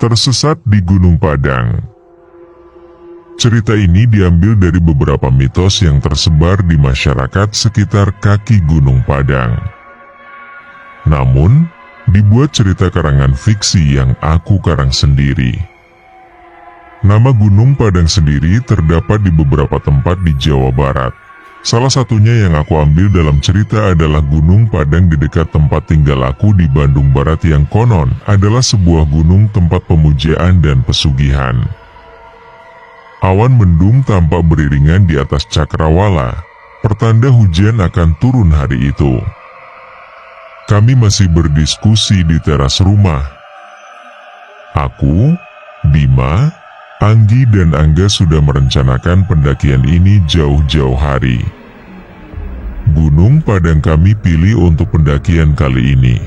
Tersesat di Gunung Padang. Cerita ini diambil dari beberapa mitos yang tersebar di masyarakat sekitar kaki Gunung Padang. Namun, dibuat cerita karangan fiksi yang aku karang sendiri. Nama Gunung Padang sendiri terdapat di beberapa tempat di Jawa Barat. Salah satunya yang aku ambil dalam cerita adalah Gunung Padang di dekat tempat tinggal aku di Bandung Barat yang konon adalah sebuah gunung tempat pemujaan dan pesugihan. Awan mendung tampak beriringan di atas cakrawala, pertanda hujan akan turun hari itu. Kami masih berdiskusi di teras rumah. Aku, Bima, Anggi dan Angga sudah merencanakan pendakian ini jauh-jauh hari. Gunung Padang kami pilih untuk pendakian kali ini.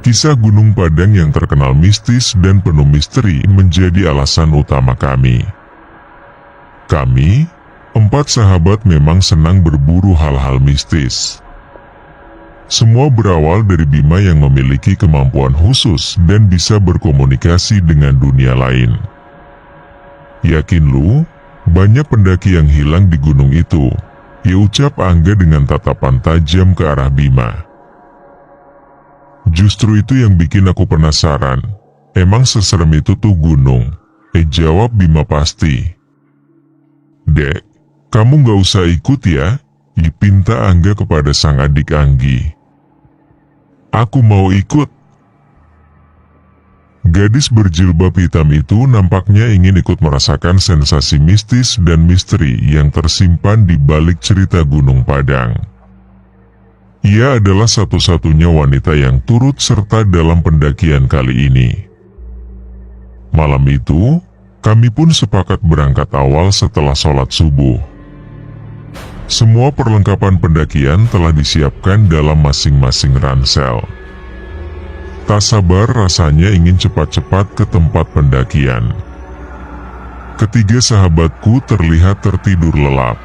Kisah Gunung Padang yang terkenal mistis dan penuh misteri menjadi alasan utama kami. Kami, 4 sahabat memang senang berburu hal-hal mistis. Semua berawal dari Bima yang memiliki kemampuan khusus dan bisa berkomunikasi dengan dunia lain. Yakin lu, banyak pendaki yang hilang di gunung itu, ya ucap Angga dengan tatapan tajam ke arah Bima. Justru itu yang bikin aku penasaran, emang seserem itu tuh gunung? Jawab Bima pasti. Dek, kamu gak usah ikut ya, dipinta Angga kepada sang adik Anggi. Aku mau ikut. Gadis berjilbab hitam itu nampaknya ingin ikut merasakan sensasi mistis dan misteri yang tersimpan di balik cerita Gunung Padang. Ia adalah satu-satunya wanita yang turut serta dalam pendakian kali ini. Malam itu, kami pun sepakat berangkat awal setelah sholat subuh. Semua perlengkapan pendakian telah disiapkan dalam masing-masing ransel. Tak sabar rasanya ingin cepat-cepat ke tempat pendakian. Ketiga sahabatku terlihat tertidur lelap.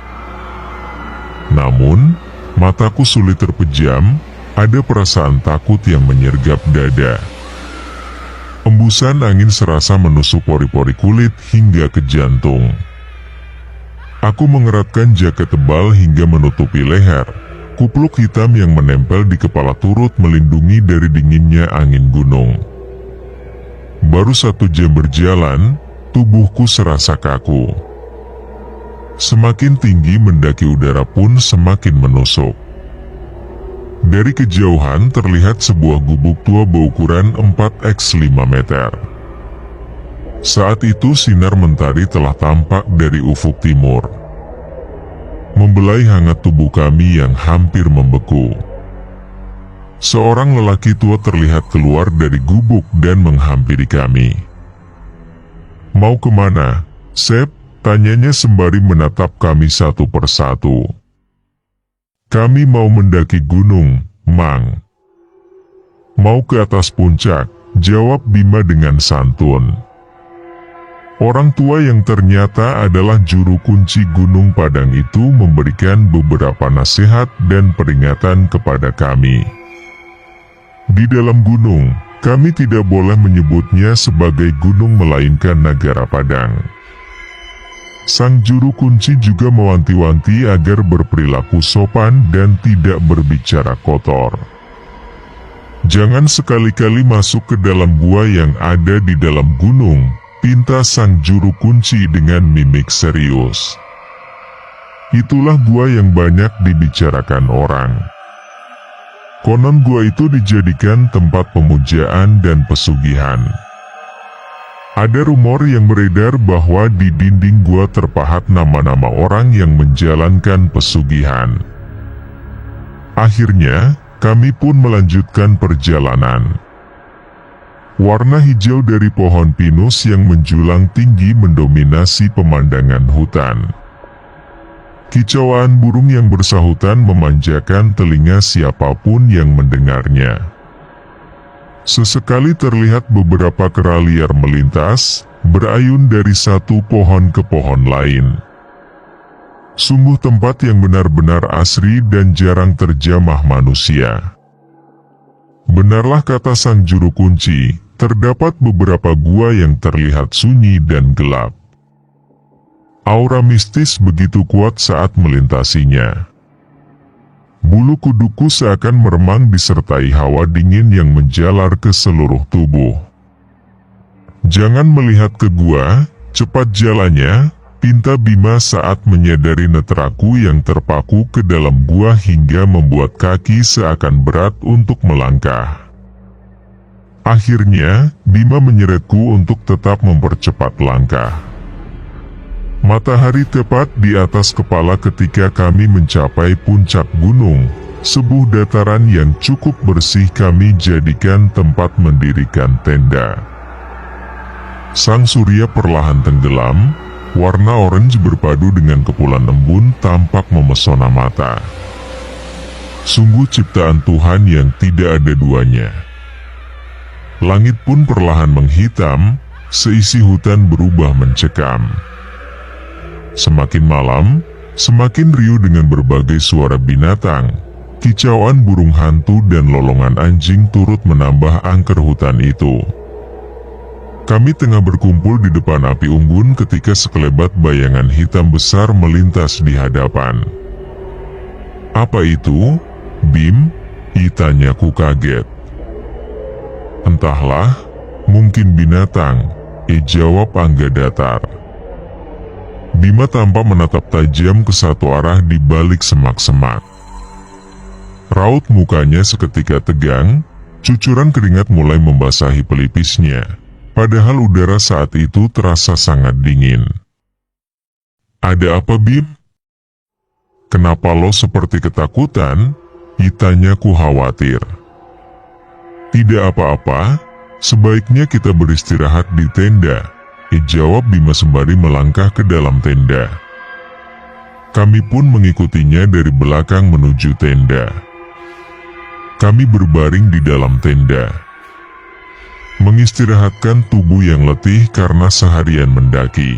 Namun, mataku sulit terpejam, ada perasaan takut yang menyergap dada. Embusan angin serasa menusuk pori-pori kulit hingga ke jantung. Aku mengeratkan jaket tebal hingga menutupi leher. Kupluk hitam yang menempel di kepala turut melindungi dari dinginnya angin gunung. Baru 1 jam berjalan, tubuhku serasa kaku. Semakin tinggi mendaki udara pun semakin menusuk. Dari kejauhan terlihat sebuah gubuk tua berukuran 4x5 meter. Saat itu sinar mentari telah tampak dari ufuk timur, membelai hangat tubuh kami yang hampir membeku. Seorang lelaki tua terlihat keluar dari gubuk dan menghampiri kami. Mau kemana, Sep? Tanyanya sembari menatap kami satu persatu. Kami mau mendaki gunung, Mang. Mau ke atas puncak, jawab Bima dengan santun. Orang tua yang ternyata adalah juru kunci Gunung Padang itu memberikan beberapa nasihat dan peringatan kepada kami. Di dalam gunung, kami tidak boleh menyebutnya sebagai gunung melainkan Nagara Padang. Sang juru kunci juga mewanti-wanti agar berperilaku sopan dan tidak berbicara kotor. Jangan sekali-kali masuk ke dalam gua yang ada di dalam gunung, pinta sang juru kunci dengan mimik serius. Itulah gua yang banyak dibicarakan orang. Konon gua itu dijadikan tempat pemujaan dan pesugihan. Ada rumor yang beredar bahwa di dinding gua terpahat nama-nama orang yang menjalankan pesugihan. Akhirnya, kami pun melanjutkan perjalanan. Warna hijau dari pohon pinus yang menjulang tinggi mendominasi pemandangan hutan. Kicauan burung yang bersahutan memanjakan telinga siapapun yang mendengarnya. Sesekali terlihat beberapa kera liar melintas, berayun dari satu pohon ke pohon lain. Sungguh tempat yang benar-benar asri dan jarang terjamah manusia. Benarlah kata sang juru kunci, terdapat beberapa gua yang terlihat sunyi dan gelap. Aura mistis begitu kuat saat melintasinya. Bulu kuduku seakan meremang disertai hawa dingin yang menjalar ke seluruh tubuh. "Jangan melihat ke gua, cepat jalannya," pinta Bima saat menyadari netraku yang terpaku ke dalam gua hingga membuat kaki seakan berat untuk melangkah. Akhirnya, Bima menyeretku untuk tetap mempercepat langkah. Matahari tepat di atas kepala ketika kami mencapai puncak gunung, sebuah dataran yang cukup bersih kami jadikan tempat mendirikan tenda. Sang surya perlahan tenggelam, warna orange berpadu dengan kepulan embun tampak memesona mata. Sungguh ciptaan Tuhan yang tidak ada duanya. Langit pun perlahan menghitam, seisi hutan berubah mencekam. Semakin malam, semakin riuh dengan berbagai suara binatang, kicauan burung hantu dan lolongan anjing turut menambah angker hutan itu. Kami tengah berkumpul di depan api unggun ketika sekelebat bayangan hitam besar melintas di hadapan. "Apa itu, Bim?" Tanyaku kaget. "Entahlah, mungkin binatang," jawab Angga datar. Bima tampak menatap tajam ke satu arah di balik semak-semak. Raut mukanya seketika tegang, cucuran keringat mulai membasahi pelipisnya, padahal udara saat itu terasa sangat dingin. "Ada apa, Bim? Kenapa lo seperti ketakutan?" Tanyaku khawatir. "Tidak apa-apa, sebaiknya kita beristirahat di tenda," jawab Bima sembari melangkah ke dalam tenda. Kami pun mengikutinya dari belakang menuju tenda. Kami berbaring di dalam tenda, mengistirahatkan tubuh yang letih karena seharian mendaki.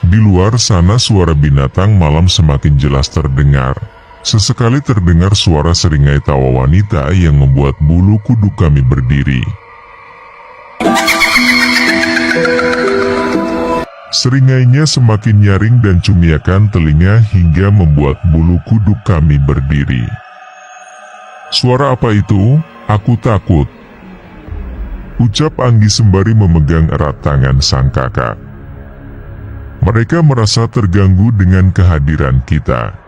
Di luar sana suara binatang malam semakin jelas terdengar. Sesekali terdengar suara seringai tawa wanita yang membuat bulu kuduk kami berdiri. Seringainya semakin nyaring dan cumiakan telinga hingga membuat bulu kuduk kami berdiri. "Suara apa itu? Aku takut," ucap Anggi sembari memegang erat tangan sang kakak. "Mereka merasa terganggu dengan kehadiran kita.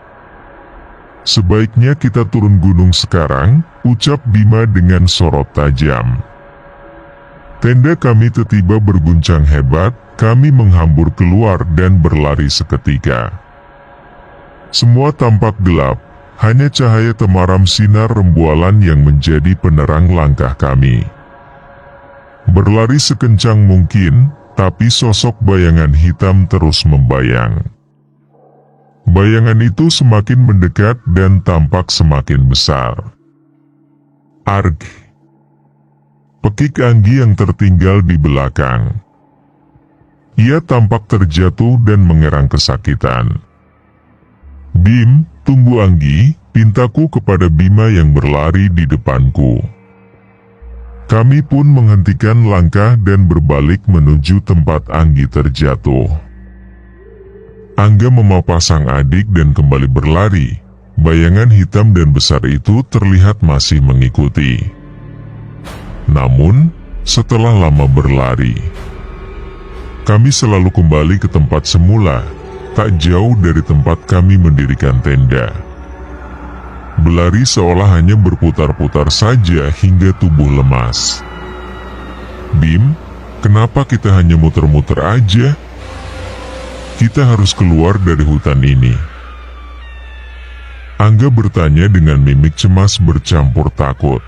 Sebaiknya kita turun gunung sekarang," ucap Bima dengan sorot tajam. Tenda kami tiba-tiba berguncang hebat, kami menghambur keluar dan berlari seketika. Semua tampak gelap, hanya cahaya temaram sinar rembulan yang menjadi penerang langkah kami. Berlari sekencang mungkin, tapi sosok bayangan hitam terus membayang. Bayangan itu semakin mendekat dan tampak semakin besar. "Arg!" pekik Anggi yang tertinggal di belakang. Ia tampak terjatuh dan mengerang kesakitan. "Bim, tunggu Anggi," pintaku kepada Bima yang berlari di depanku. Kami pun menghentikan langkah dan berbalik menuju tempat Anggi terjatuh. Angga memapa sang adik dan kembali berlari. Bayangan hitam dan besar itu terlihat masih mengikuti. Namun, setelah lama berlari, kami selalu kembali ke tempat semula, tak jauh dari tempat kami mendirikan tenda. Berlari seolah hanya berputar-putar saja hingga tubuh lemas. "Bim, kenapa kita hanya muter-muter aja? Kita harus keluar dari hutan ini." Angga bertanya dengan mimik cemas bercampur takut.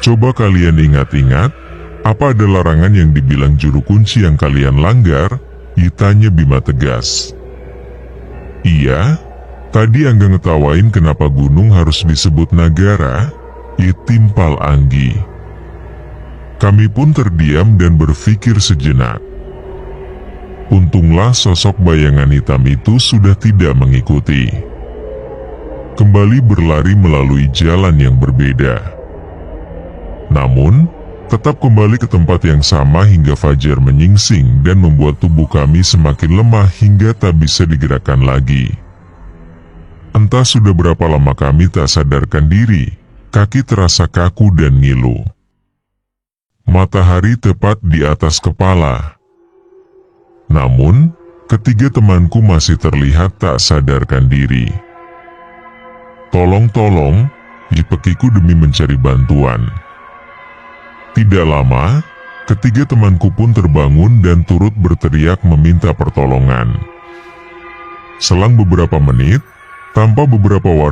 "Coba kalian ingat-ingat, apa ada larangan yang dibilang juru kunci yang kalian langgar?" Tanya Bima tegas. "Iya, tadi Angga ngetawain kenapa gunung harus disebut Nagara," timpal Anggi. Kami pun terdiam dan berpikir sejenak. Untunglah sosok bayangan hitam itu sudah tidak mengikuti. Kembali berlari melalui jalan yang berbeda. Namun, Tetap kembali ke tempat yang sama hingga fajar menyingsing dan membuat tubuh kami semakin lemah hingga tak bisa digerakkan lagi. Entah sudah berapa lama kami tak sadarkan diri, kaki terasa kaku dan ngilu. Matahari tepat di atas kepala. Namun, ketiga temanku masih terlihat tak sadarkan diri. "Tolong, jipekiku demi mencari bantuan." Tidak lama, ketiga temanku pun terbangun dan turut berteriak meminta pertolongan. Selang beberapa menit, tanpa beberapa warga